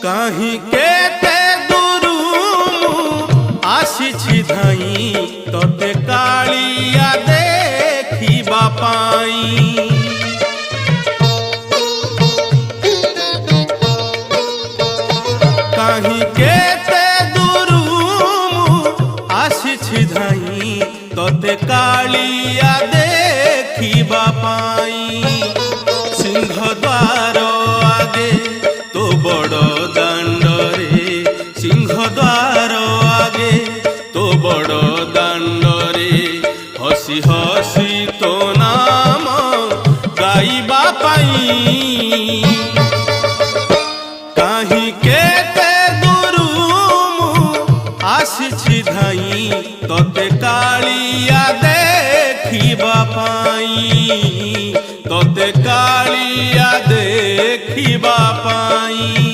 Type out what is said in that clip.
कहीं केते दूरू आसी धाई तोते कालिया देखिबा पाई। कहीं केते दूरू आसी धाई तोते कालिया देखिबा पाई। सिंह द्वार आगे तो बड़ दांडरे, सिंह द्वार आगे तो बड़ दांडरे हसी हसी तो नाम गाइबा पाई। कहीं केते दूरू आसी धाई तोते कालिया देखिबा पाई, तोते कालिया देखिबा पाई।